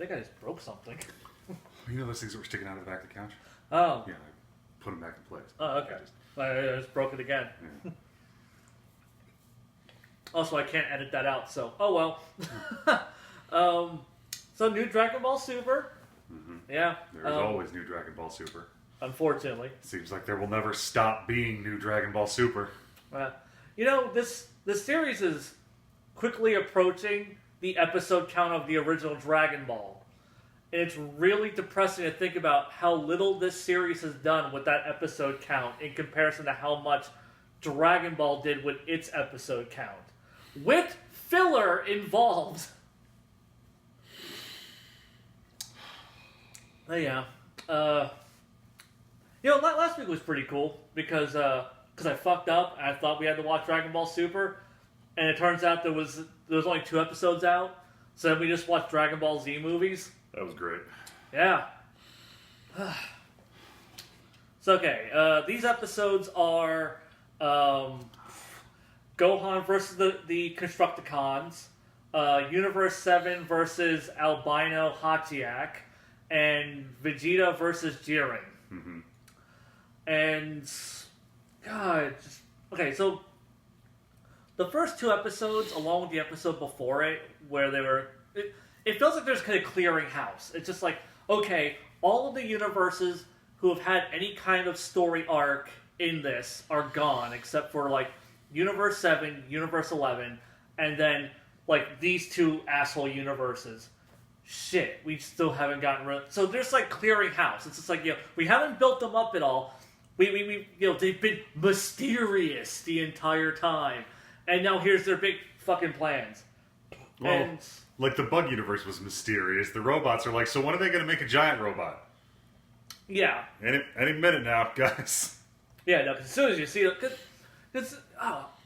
think I just broke something. You know those things that were sticking out of the back of the couch? Oh. Yeah, I put them back in place. Oh, okay. I just broke it again. Yeah. Also, I can't edit that out, so oh well. So new Dragon Ball Super. Mm-hmm. Yeah. There's always new Dragon Ball Super. Unfortunately. Seems like there will never stop being new Dragon Ball Super. You know, this series is quickly approaching the episode count of the original Dragon Ball. And it's really depressing to think about how little this series has done with that episode count in comparison to how much Dragon Ball did with its episode count. With filler involved. But yeah. You know, last week was pretty cool because I fucked up and I thought we had to watch Dragon Ball Super. And it turns out there was only 2 episodes out. So then we just watched Dragon Ball Z movies. That was great. Yeah. So, okay. These episodes are Gohan versus the Constructicons, Universe 7 versus Albino Hachiak, and Vegeta versus Jiren. Mm-hmm. And, God, okay, so the first 2 episodes, along with the episode before it, where they were... It feels like there's kind of clearing house. It's just like, okay, all of the universes who have had any kind of story arc in this are gone, except for, like, Universe 7, Universe 11, and then, like, these 2 asshole universes. Shit, we still haven't gotten rid of... So there's, like, clearing house. It's just like, you know, we haven't built them up at all. We you know, they've been mysterious the entire time. And now here's their big fucking plans. Well, and... like the Bug universe was mysterious. The robots are like, so when are they going to make a giant robot? Yeah. Any minute now, guys. Yeah, no, because as soon as you see it... Cause,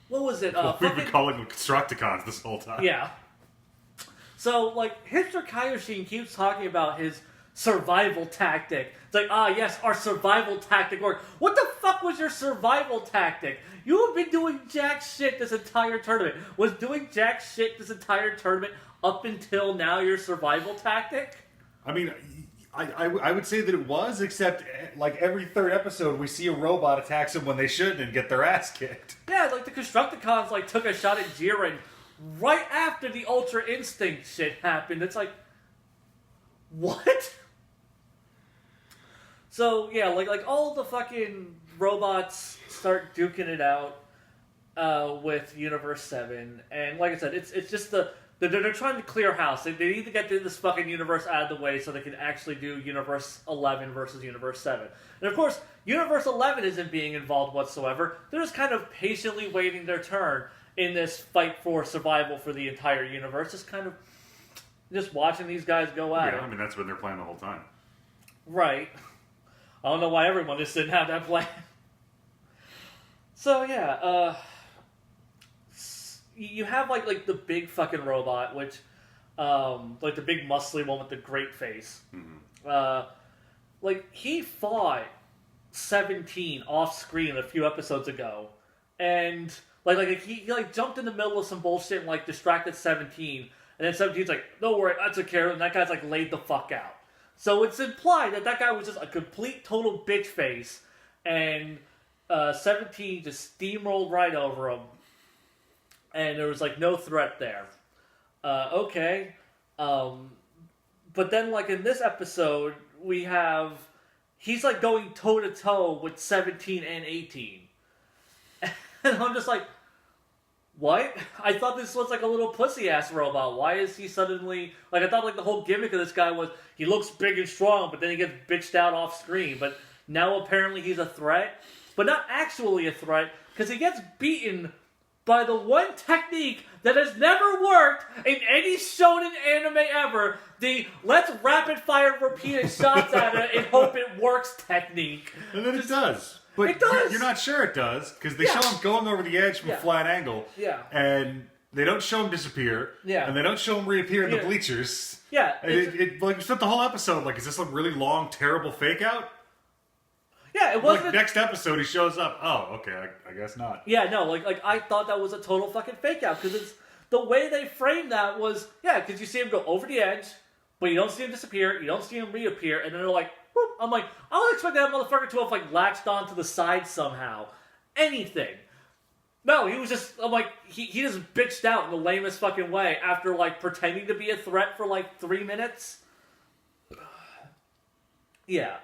what was it? We've been calling them Constructicons this whole time. Yeah. So, like, Hipster Kaioshin keeps talking about his survival tactic. It's like, yes, our survival tactic worked. What the fuck was your survival tactic? You have been doing jack shit this entire tournament. Was doing jack shit this entire tournament up until now your survival tactic? I mean, I would say that it was, except like every 3rd episode we see a robot attack them when they shouldn't and get their ass kicked. Yeah, like the Constructicons like took a shot at Jiren right after the Ultra Instinct shit happened. It's like, what? So yeah, like all the fucking robots start duking it out with Universe 7, and like I said, it's just they're trying to clear house. They need to get this fucking universe out of the way so they can actually do Universe 11 versus Universe 7. And of course, Universe 11 isn't being involved whatsoever. They're just kind of patiently waiting their turn in this fight for survival for the entire universe. Just watching these guys go at it. Yeah, I mean, that's been their plan the whole time. Right. I don't know why everyone just didn't have that plan. So yeah, you have like the big fucking robot, which like the big muscly one with the great face. Mm-hmm. Like he fought 17 off screen a few episodes ago, and like he like jumped in the middle of some bullshit and like distracted 17, and then 17's like, "Don't worry, I took care of it," and that guy's like laid the fuck out. So it's implied that guy was just a complete total bitch face, and 17 just steamrolled right over him, and there was like no threat there. Okay. But then like in this episode, we have, he's like going toe to toe with 17 and 18. And I'm just like, what? I thought this was like a little pussy ass robot. Why is he suddenly, like I thought like the whole gimmick of this guy was he looks big and strong, but then he gets bitched out off screen. But now apparently he's a threat, but not actually a threat, because he gets beaten by the one technique that has never worked in any shonen anime ever, the let's rapid fire repeated shots at it and hope it works technique. And then it does. But it does. You're not sure it does, because they show him going over the edge from a flat angle. Yeah. And they don't show him disappear. Yeah. And they don't show him reappear in the bleachers. Yeah. And it like, spent the whole episode like, is this a really long, terrible fake out? Yeah, it wasn't... Like, next episode he shows up. Oh, okay, I guess not. Yeah, no, like I thought that was a total fucking fake out, because it's... The way they framed that was... Yeah, because you see him go over the edge, but you don't see him disappear, you don't see him reappear, and then they're like, whoop. I'm like, I would expect that motherfucker to have like latched onto the side somehow. Anything. No, he was just, I'm like, he just bitched out in the lamest fucking way after like pretending to be a threat for like 3 minutes. Yeah,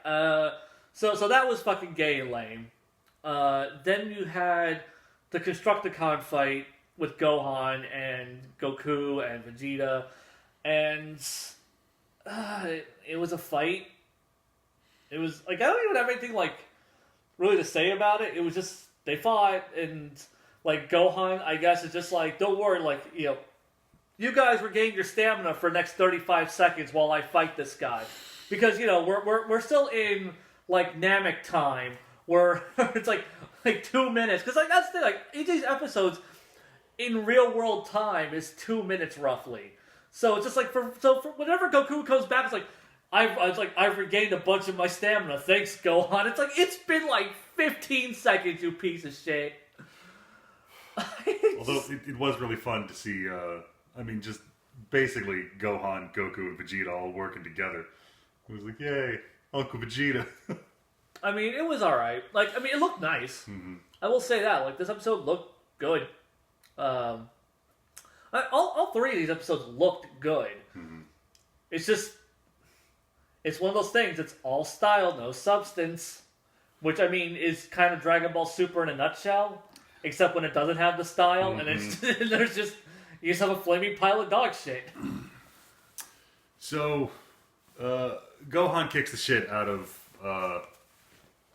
so that was fucking gay and lame. Then you had the Constructicon fight with Gohan and Goku and Vegeta, and it was a fight. It was like I don't even have anything like really to say about it. It was just they fought, and like Gohan, I guess, is just like, don't worry, like you guys regain your stamina for the next 35 seconds while I fight this guy, because we're still in like Namek time where it's like 2 minutes, because like that's the thing, like each of these episodes in real world time is 2 minutes roughly. So it's just like for whenever Goku comes back, it's like I've regained a bunch of my stamina. Thanks, Gohan. It's like it's been like 15 seconds, you piece of shit. Although it was really fun to see. Just basically Gohan, Goku, and Vegeta all working together. It was like, yay, Uncle Vegeta. I mean, it was alright. Like, I mean, it looked nice. Mm-hmm. I will say that. Like, this episode looked good. All three of these episodes looked good. Mm-hmm. It's just, it's one of those things. It's all style, no substance. Which, I mean, is kind of Dragon Ball Super in a nutshell. Except when it doesn't have the style, mm-hmm. and it's there's just, you just have a flaming pile of dog shit. So, Gohan kicks the shit out of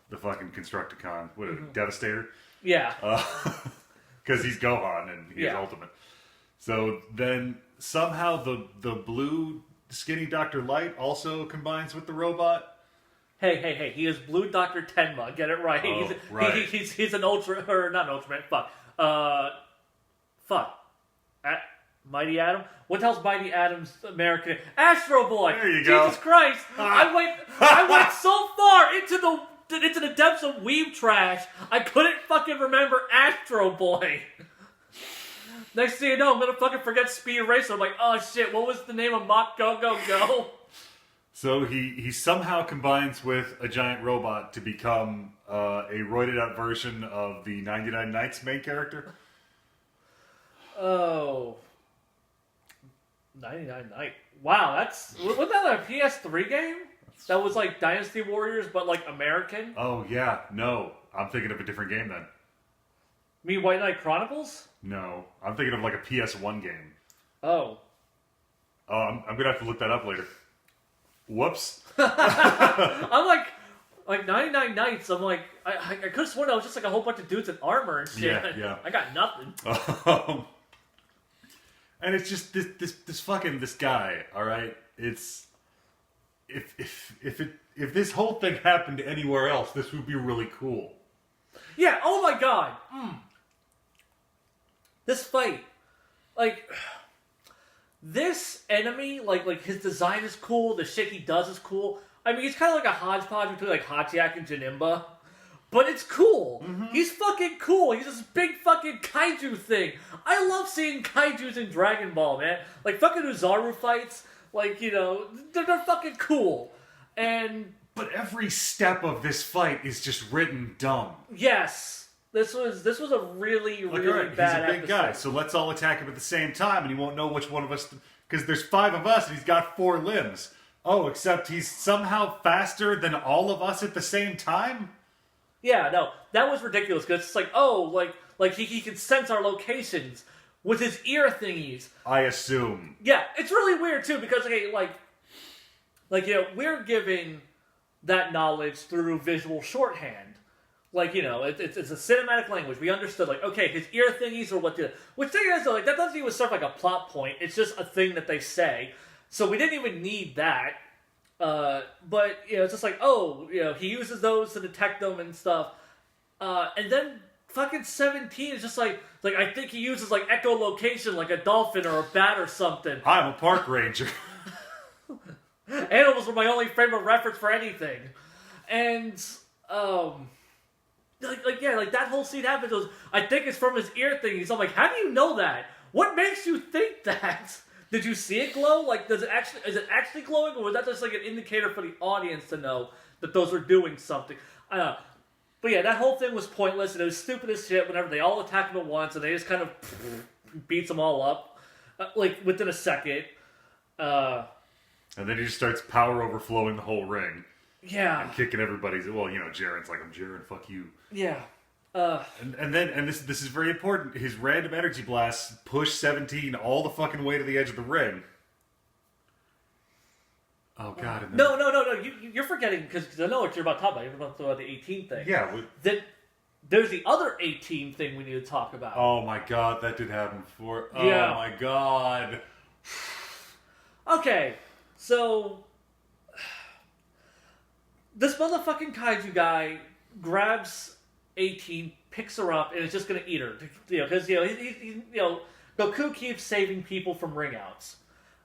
the fucking Constructicon. What, mm-hmm. Devastator? Yeah. Because he's Gohan and he's ultimate. So then somehow the blue skinny Dr. Light also combines with the robot. Hey, he is Blue Dr. Tenma, get it right. Oh, right. He's an Ultra, or not an Ultraman, Mighty Atom? What the hell's Mighty Atom's American? Astro Boy! There you go. Jesus Christ! I went so far into the depths of weeb trash, I couldn't fucking remember Astro Boy. Next thing you know, I'm gonna fucking forget Speed Racer. I'm like, oh shit, what was the name of Mach Go Go Go? So he somehow combines with a giant robot to become a roided out version of the 99 Nights main character. Oh. 99 Nights. Wow, wasn't that a PS3 game? That was like Dynasty Warriors, but like American? Oh, yeah. No. I'm thinking of a different game then. You mean White Knight Chronicles? No. I'm thinking of like a PS1 game. Oh. Oh, I'm going to have to look that up later. Whoops. I'm like 99 Nights. I'm like, I could have sworn that was just like a whole bunch of dudes in armor and shit. Yeah. I got nothing. And it's just this guy, all right? It's if this whole thing happened anywhere else, this would be really cool. Yeah, oh my god. This fight, like, this enemy, like his design is cool, the shit he does is cool. I mean, he's kind of like a hodgepodge between like Hachiak and Janemba, but it's cool. Mm-hmm. He's fucking cool. He's this big fucking kaiju thing. I love seeing kaijus in Dragon Ball, man. Like fucking Uzaru fights, like, they're fucking cool. But every step of this fight is just written dumb. Yes. This was a really, really bad He's a big guy, so let's all attack him at the same time, and he won't know which one of us... Because there's 5 of us, and he's got 4 limbs. Oh, except he's somehow faster than all of us at the same time? Yeah, no, that was ridiculous, because it's like, like he can sense our locations with his ear thingies. I assume. Yeah, it's really weird, too, because, we're giving that knowledge through visual shorthand. Like, it's a cinematic language. We understood, like, okay, his ear thingies are what the... Which thing is, though, like, that doesn't even serve like a plot point. It's just a thing that they say. So we didn't even need that. But, it's just like, he uses those to detect them and stuff. And then fucking 17 is just like I think he uses, like, echolocation, like a dolphin or a bat or something. I'm a park ranger. Animals were my only frame of reference for anything. And, Like that whole scene happens. I think it's from his ear thingies. I'm like, how do you know that? What makes you think that? Did you see it glow? Like, is it actually glowing, or was that just like an indicator for the audience to know that those are doing something? I don't know. But yeah, that whole thing was pointless, and it was stupid as shit whenever they all attack him at once, and they just kind of beats them all up, like, within a second. And then he just starts power overflowing the whole ring. Yeah. And kicking everybody's... Well, you know, Jaren's like, I'm Jaren, fuck you. Yeah. And this is very important. His random energy blasts push 17 all the fucking way to the edge of the ring. Oh god! And then... No! You're forgetting because I know what you're about to talk about. You're about to talk about the 18 thing. Yeah. Then there's the other 18 thing we need to talk about. Oh my god, that did happen before. Oh my god. Okay, so this motherfucking kaiju guy grabs 18, picks her up, and is just gonna eat her. Because Goku keeps saving people from ring outs.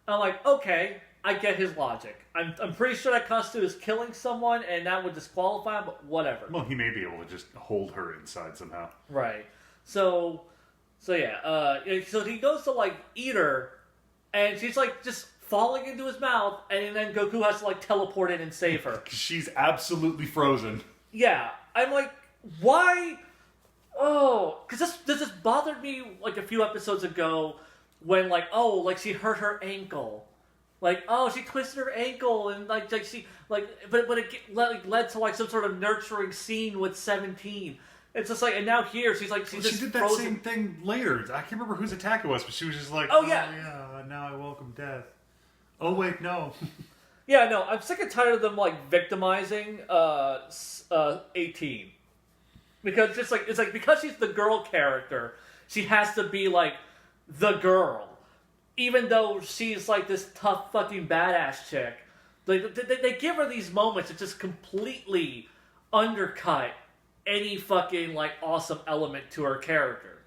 I'm like, okay, I get his logic. I'm pretty sure that constitutes killing someone, and that would disqualify him. But whatever. Well, he may be able to just hold her inside somehow. Right. So yeah. So he goes to like eat her, and she's like just falling into his mouth, and then Goku has to like teleport in and save her. She's absolutely frozen. Yeah, I'm like, why? Oh, because this bothered me like a few episodes ago when like she hurt her ankle, like she twisted her ankle and like she like but it led to like some sort of nurturing scene with 17. It's just like, and now here she's just she did that frozen. same thing later. I can't remember whose attack it was, but she was just like, oh yeah, now I welcome death. Oh wait, no. Yeah, no, I'm sick and tired of them like victimizing 18. Because it's like because she's the girl character, she has to be like the girl. Even though she's like this tough fucking badass chick. They give her these moments that just completely undercut any fucking like awesome element to her character.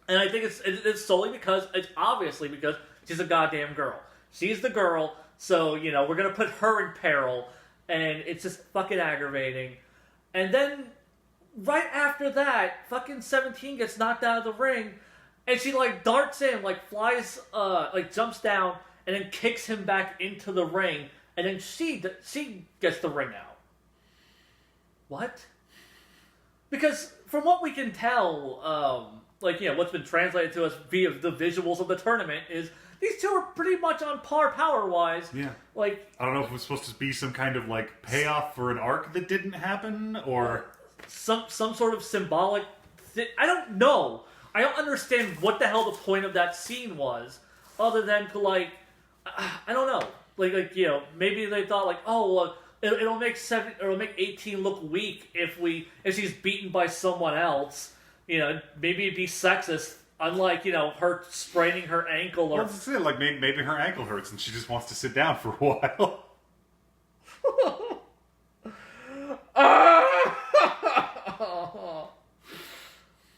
And I think it's solely because, it's obviously because she's a goddamn girl. She's the girl, so, we're gonna put her in peril, and it's just fucking aggravating. And then, right after that, fucking 17 gets knocked out of the ring, and she, like, darts in, like, flies, jumps down, and then kicks him back into the ring, and then she gets the ring out. What? Because, from what we can tell, what's been translated to us via the visuals of the tournament is these two are pretty much on par power-wise. Yeah. Like, I don't know if it was supposed to be some kind of, like, payoff for an arc that didn't happen, or... Some sort of symbolic thing. I don't know. I don't understand what the hell the point of that scene was, other than to, like... I don't know. Maybe they thought, like, it'll make 18 look weak if she's beaten by someone else. Maybe it'd be sexist. Unlike, her spraining her ankle or... Well, that's it. Like, maybe her ankle hurts and she just wants to sit down for a while.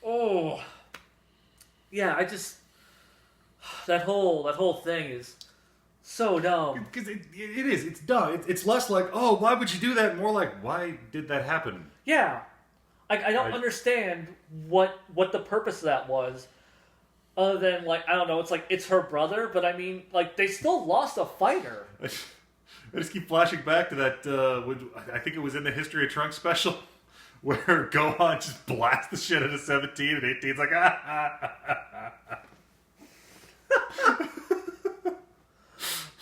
Oh. Yeah, I just... That whole thing is so dumb. Because it is. It's dumb. It's less like, oh, why would you do that? More like, why did that happen? Yeah. I don't understand what the purpose of that was. Other than, like, I don't know, it's like, it's her brother, but I mean, like, they still lost a fighter. I just keep flashing back to that, I think it was in the History of Trunks special, where Gohan just blasts the shit out of 17, and 18's like,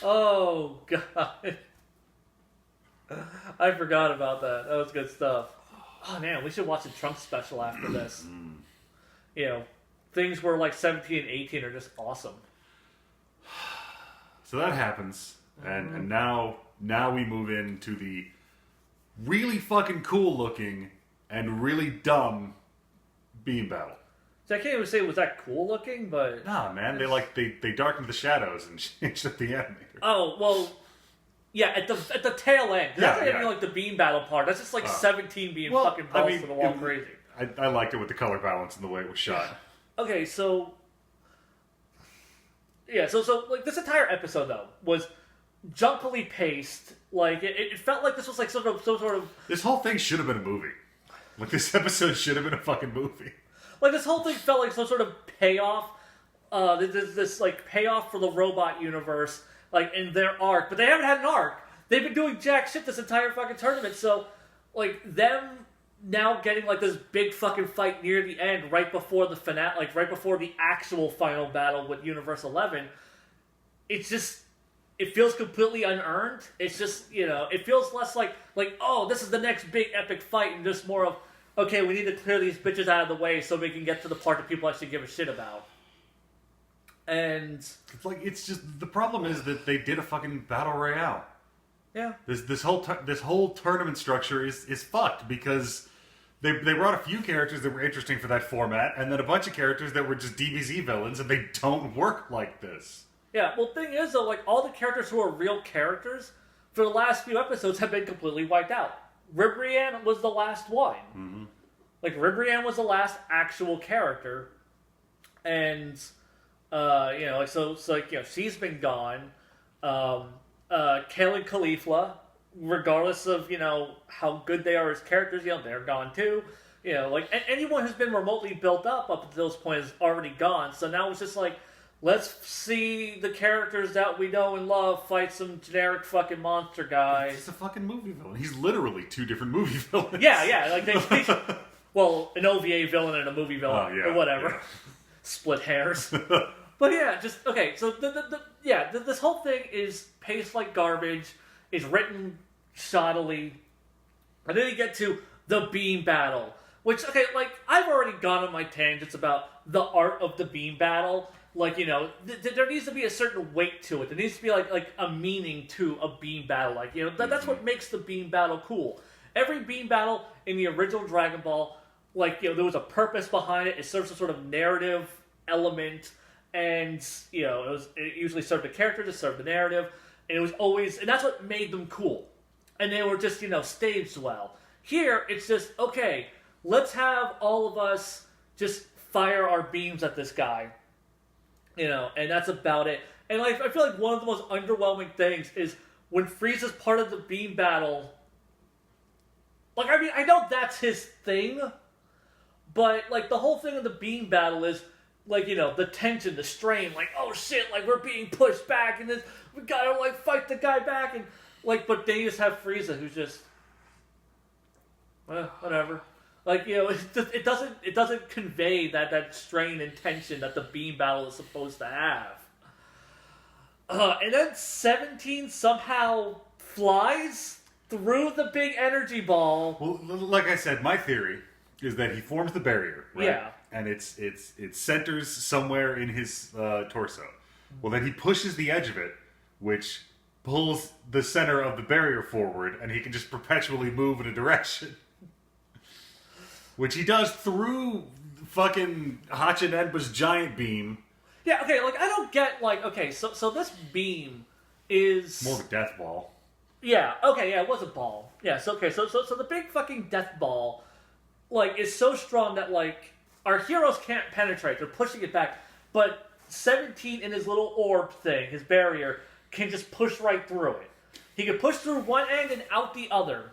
Oh, God. I forgot about that. That was good stuff. Oh, man, we should watch the Trunks special after this. Things where like 17 and 18 are just awesome. So that happens, and now we move into the really fucking cool looking and really dumb beam battle. So I can't even say it was that cool looking, but nah, man, they darkened the shadows and changed up the animator. Oh well, yeah, at the tail end. That's not even like the beam battle part. That's just like 17 being fucking balls to the wall crazy. I liked it with the color balance and the way it was shot. Okay, so yeah, so like this entire episode though was junkily paced. Like it felt like this was like some sort of. This whole thing should have been a movie. Like this episode should have been a fucking movie. Like this whole thing felt like some sort of payoff there's this like payoff for the robot universe, like in their arc, but they haven't had an arc. They've been doing jack shit this entire fucking tournament, so like them now getting like this big fucking fight near the end, right before the finale, like right before the actual final battle with Universe 11, it's just, it feels completely unearned. It's just, you know, it feels less like oh, this is the next big epic fight, and just more of, okay, we need to clear these bitches out of the way so we can get to the part that people actually give a shit about. And it's just, the problem is that they did a fucking battle royale. Yeah. This whole tournament structure is fucked because they brought a few characters that were interesting for that format, and then a bunch of characters that were just DBZ villains, and they don't work like this. Yeah, well, thing is, though, like, all the characters who are real characters for the last few episodes have been completely wiped out. Ribrianne was the last one. Mm-hmm. Like, Ribrianne was the last actual character, and, you know, like, so like, you know, she's been gone. Kale and Khalifa, regardless of, you know, how good they are as characters, you know, they're gone too. You know, like, anyone who's been remotely built up until this point is already gone. So now it's just like, let's see the characters that we know and love fight some generic fucking monster guy. He's a fucking movie villain. He's literally two different movie villains. Yeah, like they well, an OVA villain and a movie villain, or whatever. Yeah. Split hairs. But yeah, just, okay, so this whole thing is paced like garbage, is written shoddily, and then you get to the beam battle, which, okay, like, I've already gone on my tangents about the art of the beam battle. Like, you know, there needs to be a certain weight to it. There needs to be, like a meaning to a beam battle. Like, you know, that's what makes the beam battle cool. Every beam battle in the original Dragon Ball, like, you know, there was a purpose behind it. It serves some sort of narrative element. And, you know, it usually served the character, to serve the narrative, and it was always, and that's what made them cool. And they were just, you know, staged well. Here, it's just, okay, let's have all of us just fire our beams at this guy. You know, and that's about it. And, like, I feel like one of the most underwhelming things is when Frieza's part of the beam battle. Like, I mean, I know that's his thing, but, like, the whole thing of the beam battle is, like, you know, the tension, the strain, like, oh shit, like, we're being pushed back, and this, we gotta, like, fight the guy back, and, like, but they just have Frieza, who's just, whatever. Like, you know, it doesn't convey that strain and tension that the beam battle is supposed to have. And then 17 somehow flies through the big energy ball. Well, like I said, my theory is that he forms the barrier, right? Yeah. And it centers somewhere in his torso. Well, then he pushes the edge of it, which pulls the center of the barrier forward, and he can just perpetually move in a direction. Which he does through fucking Hachinenba's giant beam. Yeah, okay, like, I don't get, like, okay, so this beam is... More of a death ball. Yeah, okay, yeah, it was a ball. Yeah, so, okay, so the big fucking death ball, like, is so strong that, like, our heroes can't penetrate. They're pushing it back. But 17 in his little orb thing, his barrier, can just push right through it. He can push through one end and out the other.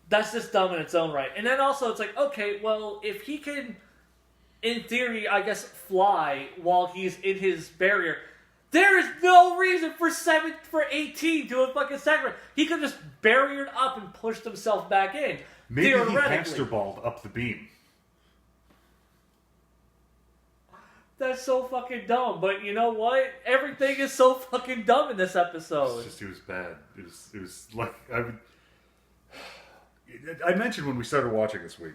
That's just dumb in its own right. And then also it's like, okay, well, if he can, in theory, I guess, fly while he's in his barrier, there is no reason for 18 to have fucking sacrificed. He could just barriered up and pushed himself back in. Maybe he hamster balled up the beam. That's so fucking dumb, but you know what? Everything is so fucking dumb in this episode. It's just, it was bad. It was like, I mentioned when we started watching this week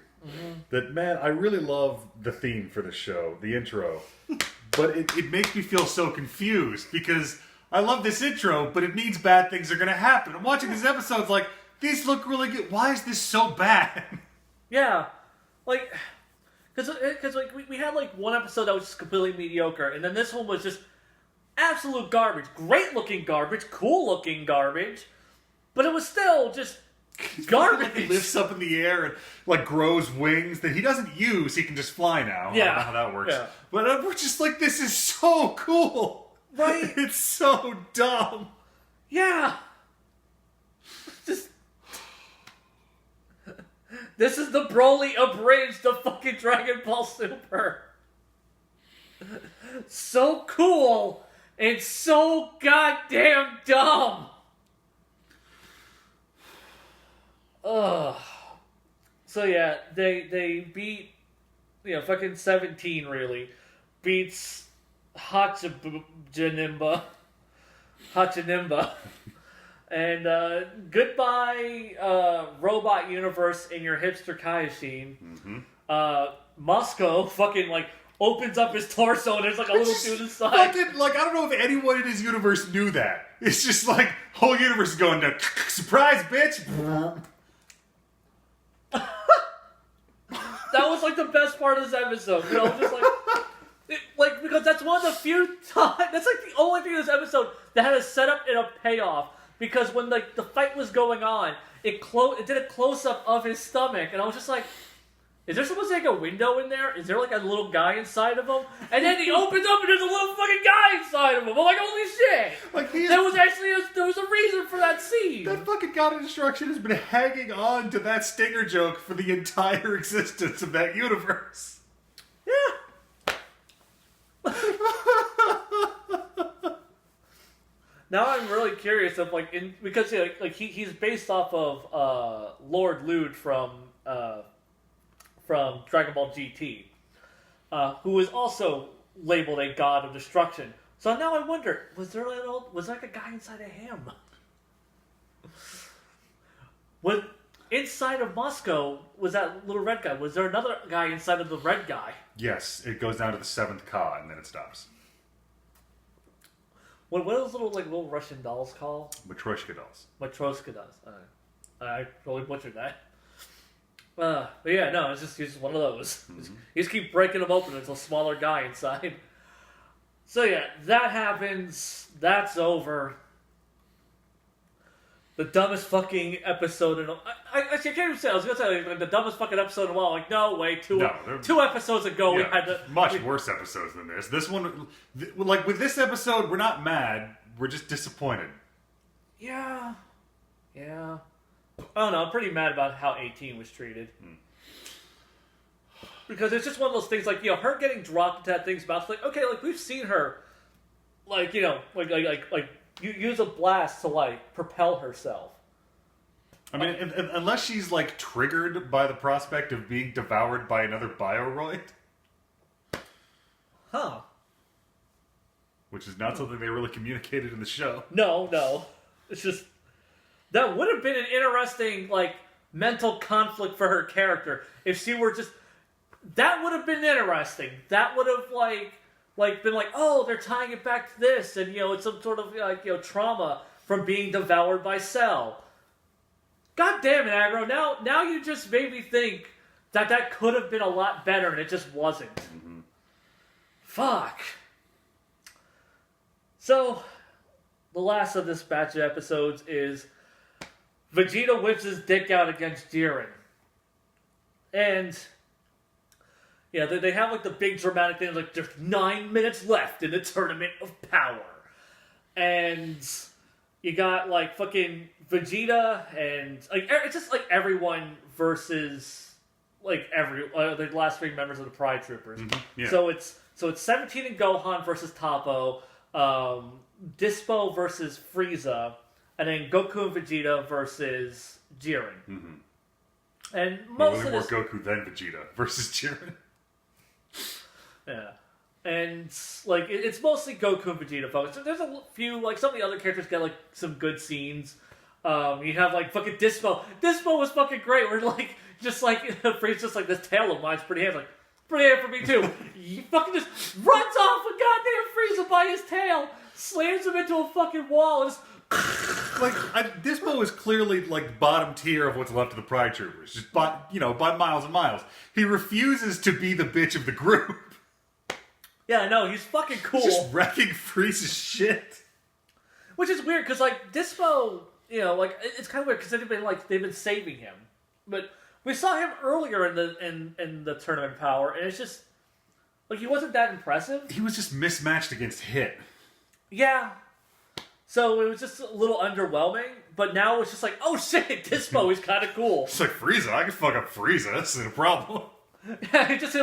that, man, I really love the theme for the show, the intro, but it makes me feel so confused because I love this intro, but it means bad things are going to happen. I'm watching these episodes like, these look really good. Why is this so bad? Yeah, like... Because like, we had, like, one episode that was just completely mediocre, and then this one was just absolute garbage. Great-looking garbage, cool-looking garbage, but it was still just garbage. He lifts up in the air and, like, grows wings that he doesn't use. He can just fly now. Yeah. I don't know how that works. Yeah. But we're just like, this is so cool. Right? It's so dumb. Yeah. Just... This is the Broly abridged of fucking Dragon Ball Super. So cool and so goddamn dumb. Ugh. So yeah, they beat, fucking 17 really beats Hachanimba. And goodbye, robot universe in your hipster Kaioshin. Mm-hmm. Moscow fucking opens up his torso and there's a little dude inside. Fucking, I don't know if anyone in his universe knew that. It's just whole universe is going to surprise, bitch. That was the best part of this episode. Just because that's one of the few times. That's the only thing in this episode that had a setup and a payoff. Because when the fight was going on, it did a close up of his stomach, and I was just like, is there supposed to be a window in there? Is there a little guy inside of him? And then he opens up and there's a little fucking guy inside of him. I'm like, holy shit! There was a reason for that scene. That fucking God of Destruction has been hanging on to that stinger joke for the entire existence of that universe. Yeah. Now I'm really curious of because he's based off of Lord Lude from Dragon Ball GT, who is also labeled a god of destruction. So now I wonder, was there a guy inside of him? Was inside of Moscow, was that little red guy? Was there another guy inside of the red guy? Yes, it goes down to the 7th Ka and then it stops. What are those little Russian dolls called? Matryoshka dolls. Matryoshka dolls. I totally butchered that. But yeah, no, he's just one of those. Mm-hmm. You just keep breaking them open. There's a smaller guy inside. So yeah, that happens. That's over. The dumbest fucking episode in I can't even say. I was gonna say the dumbest fucking episode in a while. No way. Two episodes ago we had much worse episodes than this. This one, with this episode, we're not mad. We're just disappointed. Yeah. I don't know. I'm pretty mad about how 18 was treated. Because it's just one of those things her getting dropped into that thing's mouth. Okay, we've seen her, use a blast to propel herself. I mean, unless she's triggered by the prospect of being devoured by another Bioroid. Huh. Which is not something they really communicated in the show. No. It's just, that would have been an interesting, mental conflict for her character. If she were just, that would have been interesting. That would have, been oh, they're tying it back to this, and, it's some sort of, trauma from being devoured by Cell. God damn it, Aggro. Now you just made me think that could have been a lot better, and it just wasn't. Mm-hmm. Fuck. So, the last of this batch of episodes is Vegeta whips his dick out against Jiren. And yeah, they have the big dramatic thing, there's 9 minutes left in the Tournament of Power. And you got fucking Vegeta and it's just everyone versus the last 3 members of the Pride Troopers. Mm-hmm. Yeah. So it's 17 and Gohan versus Toppo, Dispo versus Frieza, and then Goku and Vegeta versus Jiren. Mm-hmm. And most of this... more Goku than Vegeta versus Jiren. Yeah. And, it's mostly Goku and Vegeta focused. There's a few, some of the other characters get, some good scenes. You have, fucking Dispo. Dispo was fucking great. We're, Frieza's just this tail of mine's pretty handsome. Pretty hand for me, too. He fucking just runs off with goddamn Frieza by his tail, slams him into a fucking wall, and just... Dispo is clearly bottom tier of what's left of the Pride Troopers, just by miles and miles. He refuses to be the bitch of the group. Yeah, no, he's fucking cool. He's just wrecking Frieza's shit. Which is weird because Dispo, it's kind of weird because they've been saving him, but we saw him earlier in the Tournament of Power, and it's just he wasn't that impressive. He was just mismatched against Hit. Yeah. So it was just a little underwhelming, but now it's just oh shit, Dispo is kind of cool. It's Frieza, I can fuck up Frieza, that's no problem. Yeah, he just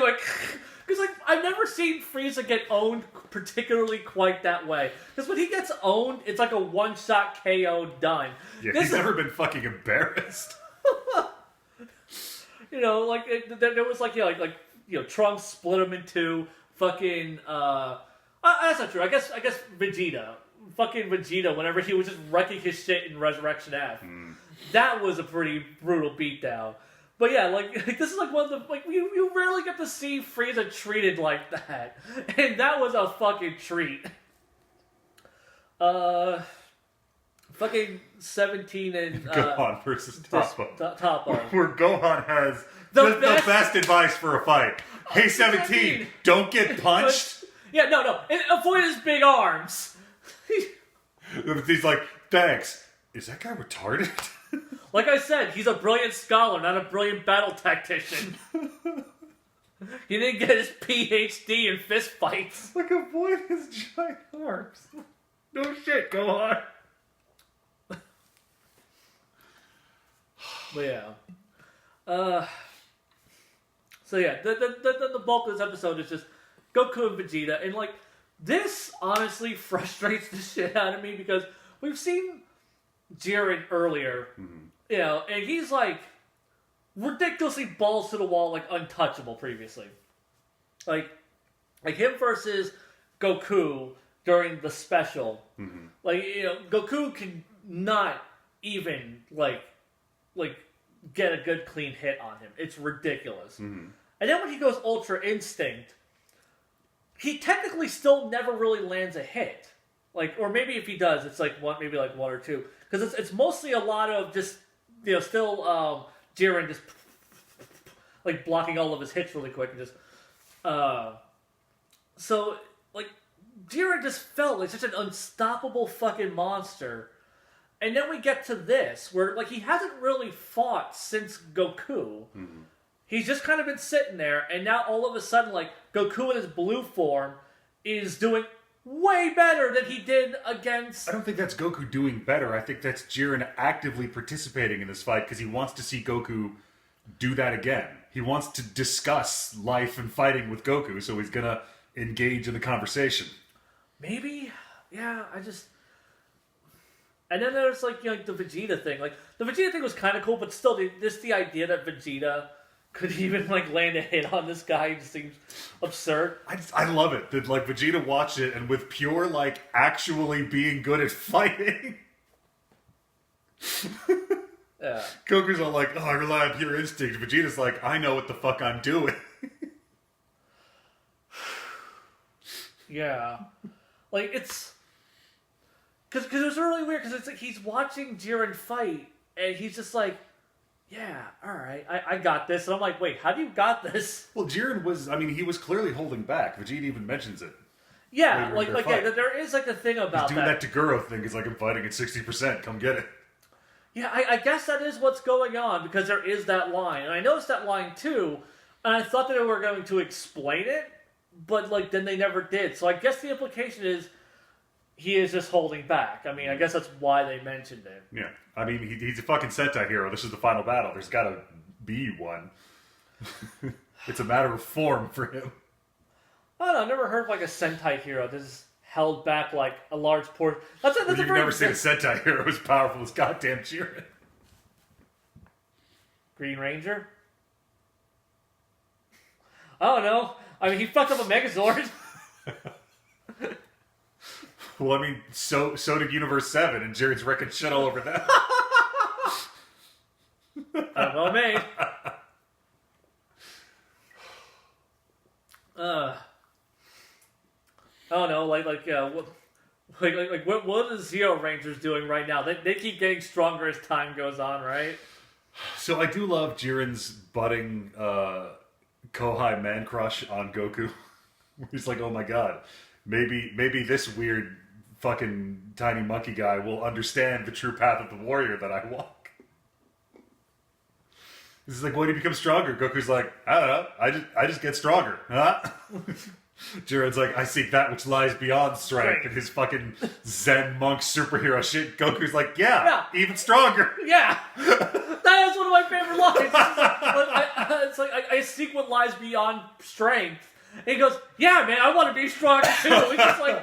Because, like, I've never seen Frieza get owned particularly quite that way. Because when he gets owned, it's like a one-shot KO done. Yeah, he's never been fucking embarrassed. You know, like, there was, like, Trunks split him in two. Fucking, that's not true. I guess Vegeta. Fucking Vegeta, whenever he was just wrecking his shit in Resurrection F. That was a pretty brutal beatdown. But yeah, like this is like one of the, like, you rarely get to see Frieza treated like that. And that was a fucking treat. Fucking 17 and Gohan versus Toppo. Toppo. Where Gohan has the best advice for a fight. Hey, 17, don't get punched. Yeah, no. And avoid his big arms. He's like, thanks. Is that guy retarded? Like I said, he's a brilliant scholar, not a brilliant battle tactician. He didn't get his PhD in fist fights. Like, avoid his giant arms. No shit, Gohan. But yeah. So yeah, the bulk of this episode is just Goku and Vegeta, and like, this honestly frustrates the shit out of me because we've seen Jiren earlier, you know, and he's like ridiculously balls to the wall, like untouchable previously. Like him versus Goku during the special. Like, you know, Goku can not even like get a good clean hit on him. It's ridiculous. And then when he goes Ultra Instinct, he technically still never really lands a hit. Like, or maybe if he does, it's like one or two. Because it's mostly a lot of just, you know, still Jiren just like blocking all of his hits really quick and just so like Jiren just felt like such an unstoppable fucking monster. And then we get to this where like he hasn't really fought since Goku. He's just kind of been sitting there, and now all of a sudden, like, Goku in his blue form is doing way better than he did against... I don't think that's Goku doing better. I think that's Jiren actively participating in this fight because he wants to see Goku do that again. He wants to discuss life and fighting with Goku, so he's gonna engage in the conversation. Maybe? Yeah, I just... And then there's, like, you know, like the Vegeta thing. Like, the Vegeta thing was kind of cool, but still, just the idea that Vegeta could even, like, land a hit on this guy just seems absurd. I love it that, like, Vegeta watched it and with pure, like, actually being good at fighting. Yeah. Goku's all like, oh, I rely on pure instinct. Vegeta's like, I know what the fuck I'm doing. Yeah. Like, it's... Because it was really weird, because it's like he's watching Jiren fight, and he's just like, yeah, alright, I got this. And I'm like, wait, how do you got this? Well, Jiren was, I mean, he was clearly holding back. Vegeta even mentions it. Yeah, yeah, there is like a thing about he's doing that Taguro thing. He's like, I'm fighting at 60%, come get it. Yeah, I guess that is what's going on, because there is that line. And I noticed that line too, and I thought that they were going to explain it, but like then they never did. So I guess the implication is he is just holding back. I mean, I guess that's why they mentioned it. Yeah. I mean, he's a fucking Sentai hero. This is the final battle. There's got to be one. It's a matter of form for him. I don't know. I've never heard of like a Sentai hero that is held back like a large portion. You've never seen a Sentai hero as powerful as goddamn Jiren. Green Ranger? I don't know. I mean, he fucked up a Megazord. Well, I mean, so did Universe 7, and Jiren's wrecking shit all over that. Well made. I don't know, what are the Zeo Rangers doing right now? They keep getting stronger as time goes on, right? So I do love Jiren's budding Kohai man crush on Goku. He's like, oh my god, maybe this weird fucking tiny monkey guy will understand the true path of the warrior that I walk. He's like, when do you become stronger? Goku's like, I don't know, I just get stronger, huh? Jiren's like, I seek that which lies beyond strength, and his fucking Zen monk superhero shit. Goku's like, yeah. Even stronger. Yeah, that is one of my favorite lines. It's like I seek what lies beyond strength, And he goes, yeah, man, I want to be stronger too. It's just like,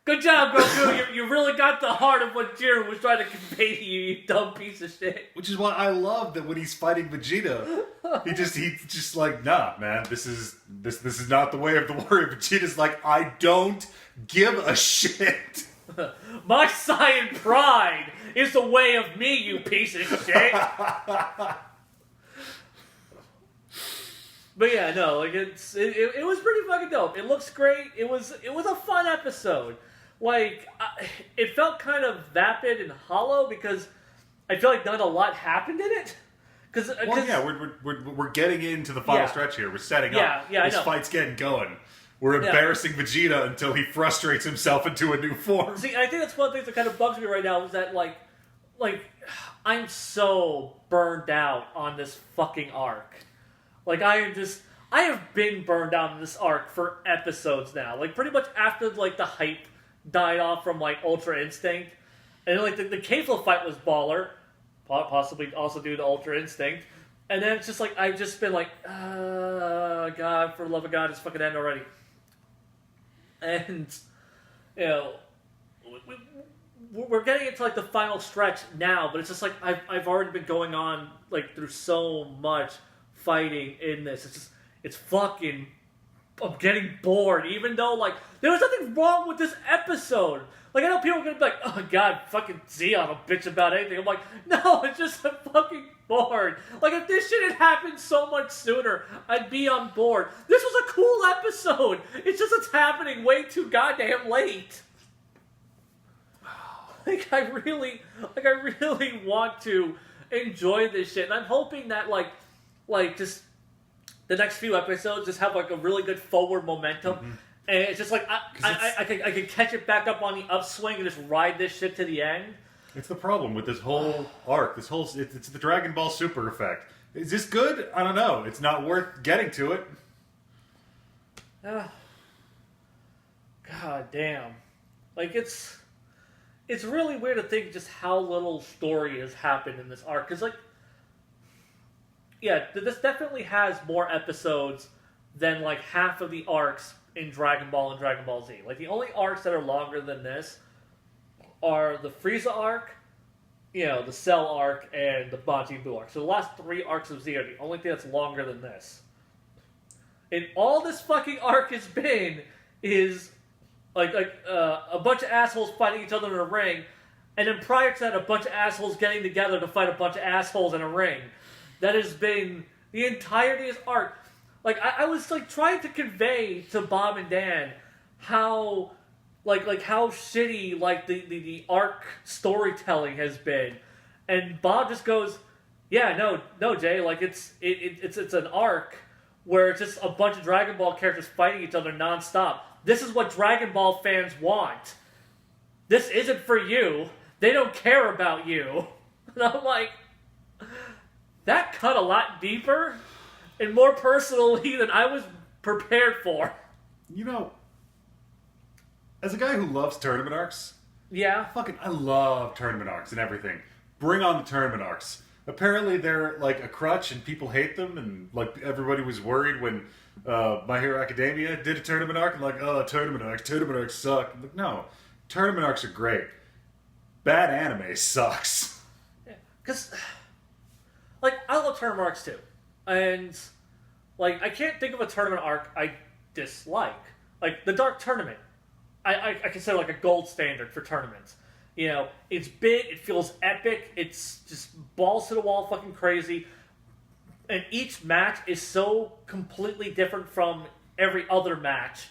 good job, Goku. You really got the heart of what Jiren was trying to convey to you, you dumb piece of shit. Which is why I love that when he's fighting Vegeta, he's just like, nah, man, this is not the way of the warrior. Vegeta's like, I don't give a shit. My Saiyan pride is the way of me, you piece of shit. But yeah, no, like it was pretty fucking dope. It looks great. It was a fun episode. Like it felt kind of vapid and hollow because I feel like not a lot happened in it. We're getting into the final stretch here. We're setting up. Yeah, this fight's getting going. We're embarrassing Vegeta until he frustrates himself into a new form. See, I think that's one of the things that kind of bugs me right now is that like I'm so burned out on this fucking arc. Like I have been burned out on this arc for episodes now. Like pretty much after like the hype died off from like Ultra Instinct, and like the Kefla fight was baller, possibly also due to Ultra Instinct, and then it's just like I've just been like, God, for the love of God, just fucking end already. And you know, we're getting into like the final stretch now, but it's just like I've already been going on like through so much fighting in this. It's fucking, I'm getting bored, even though like there was nothing wrong with this episode. Like I know people are gonna be like, oh god, fucking Zeon will bitch about anything. I'm like, no, it's just I'm fucking bored. Like if this shit had happened so much sooner, I'd be on board. This was a cool episode. It's just it's happening way too goddamn late. Like I really want to enjoy this shit, and I'm hoping that like just the next few episodes just have like a really good forward momentum, and it's just like I can catch it back up on the upswing and just ride this shit to the end. It's the problem with this whole arc. It's the Dragon Ball Super effect. Is this good? I don't know. It's not worth getting to it. God damn, like it's really weird to think just how little story has happened in this arc, because like. Yeah, this definitely has more episodes than like half of the arcs in Dragon Ball and Dragon Ball Z. Like the only arcs that are longer than this are the Frieza arc, you know, the Cell arc, and the Majin Buu arc. So the last 3 arcs of Z are the only thing that's longer than this. And all this fucking arc has been is like a bunch of assholes fighting each other in a ring, and then prior to that, a bunch of assholes getting together to fight a bunch of assholes in a ring. That has been the entirety of this arc. Like I was like trying to convey to Bob and Dan how like how shitty like the arc storytelling has been, and Bob just goes, "Yeah, no, Jay, like it's an arc where it's just a bunch of Dragon Ball characters fighting each other nonstop. This is what Dragon Ball fans want. This isn't for you. They don't care about you." And I'm like, that cut a lot deeper and more personally than I was prepared for. You know, as a guy who loves tournament arcs, yeah, I love tournament arcs and everything. Bring on the tournament arcs. Apparently they're like a crutch and people hate them, and like everybody was worried when My Hero Academia did a tournament arc and like, oh, tournament arcs suck. I'm like, no, tournament arcs are great. Bad anime sucks. Yeah, because like I love tournament arcs too, and like I can't think of a tournament arc I dislike. Like the Dark Tournament, I consider like a gold standard for tournaments. You know, it's big, it feels epic, it's just balls to the wall fucking crazy, and each match is so completely different from every other match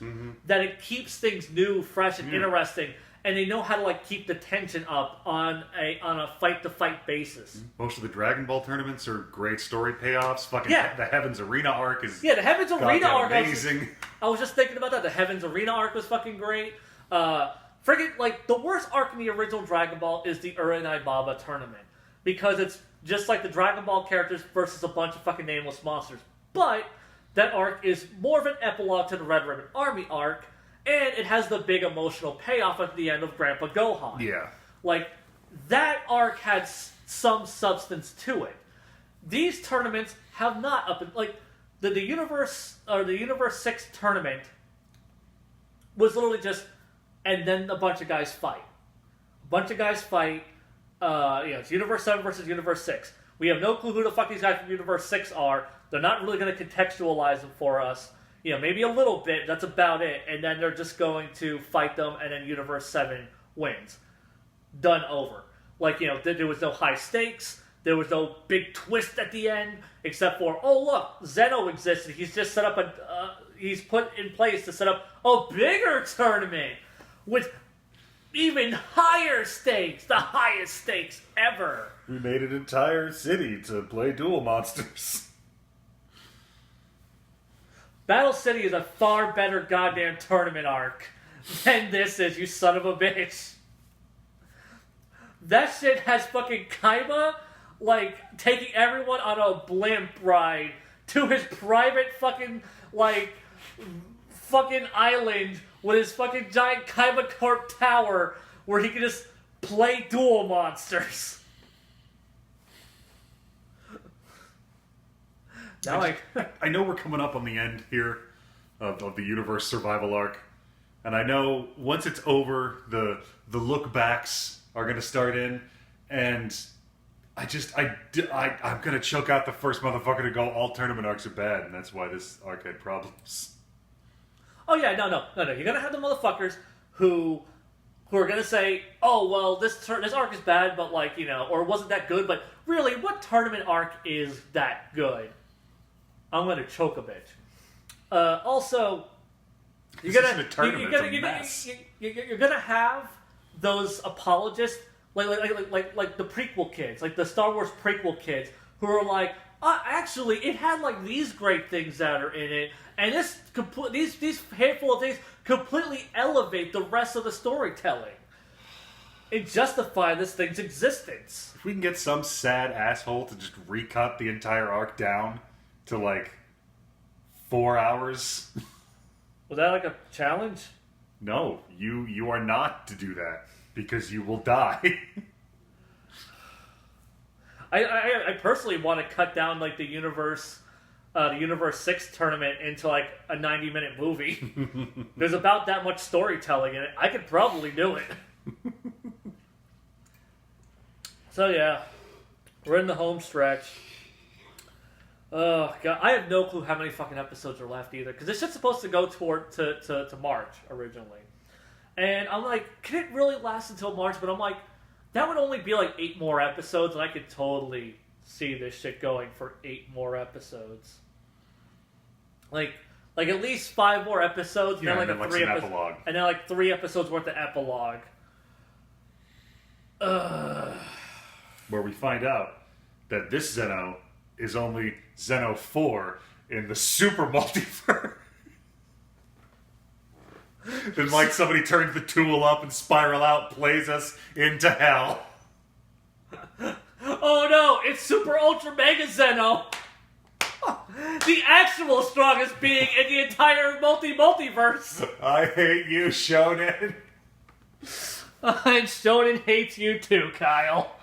that it keeps things new, fresh, and interesting. And they know how to like keep the tension up on a fight to fight basis. Most of the Dragon Ball tournaments are great story payoffs. Fucking the Heavens Arena arc is the Heavens Arena arc amazing. I was just thinking about that. The Heavens Arena arc was fucking great. Friggin' like the worst arc in the original Dragon Ball is the Uranai Baba tournament, because it's just like the Dragon Ball characters versus a bunch of fucking nameless monsters. But that arc is more of an epilogue to the Red Ribbon Army arc. And it has the big emotional payoff at the end of Grandpa Gohan. Yeah. Like, that arc had some substance to it. These tournaments have not like, the Universe 6 tournament was literally just, and then a bunch of guys fight. It's Universe 7 versus Universe 6. We have no clue who the fuck these guys from Universe 6 are. They're not really going to contextualize them for us. Maybe a little bit. That's about it. And then they're just going to fight them, and then Universe 7 wins. Done over. There was no high stakes. There was no big twist at the end, except for, oh look, Zeno exists. And he's just set up he's put in place to set up a bigger tournament with even higher stakes, the highest stakes ever. We made an entire city to play Duel Monsters. Battle City is a far better goddamn tournament arc than this is, you son of a bitch. That shit has fucking Kaiba, taking everyone on a blimp ride to his private fucking island with his fucking giant Kaiba Corp tower where he can just play Duel Monsters. I know we're coming up on the end here of the universe survival arc, and I know once it's over, the look backs are going to start in, and I'm going to choke out the first motherfucker to go, all tournament arcs are bad, and that's why this arc had problems. Oh yeah, no. You're going to have the motherfuckers who are going to say, oh, well, this arc is bad, but or wasn't that good, but really, what tournament arc is that good? I'm going to choke a bitch. Also, you're going to have those apologists, like the prequel kids, like the Star Wars prequel kids, who are like, actually, it had these great things that are in it, and these handful of things completely elevate the rest of the storytelling and justify this thing's existence. If we can get some sad asshole to just recut the entire arc down to 4 hours. Was that a challenge? No, you are not to do that because you will die. I personally want to cut down the Universe 6 tournament into a 90-minute movie. There's about that much storytelling in it. I could probably do it. So yeah, we're in the home stretch. Oh god, I have no clue how many fucking episodes are left either, because this shit's supposed to go to March originally, and I'm like, can it really last until March? But I'm like, that would only be 8 more episodes, and I could totally see this shit going for 8 more episodes. Like at least 5 more episodes, yeah, and then an epilogue, and then 3 episodes worth of epilogue. Where we find out that this Zeno is only Zeno 4 in the super multiverse. Then somebody turns the tool up and Spiral Out plays us into hell. Oh no, it's Super Ultra Mega Zeno! The actual strongest being in the entire multiverse! I hate you, Shonen. And Shonen hates you too, Kyle.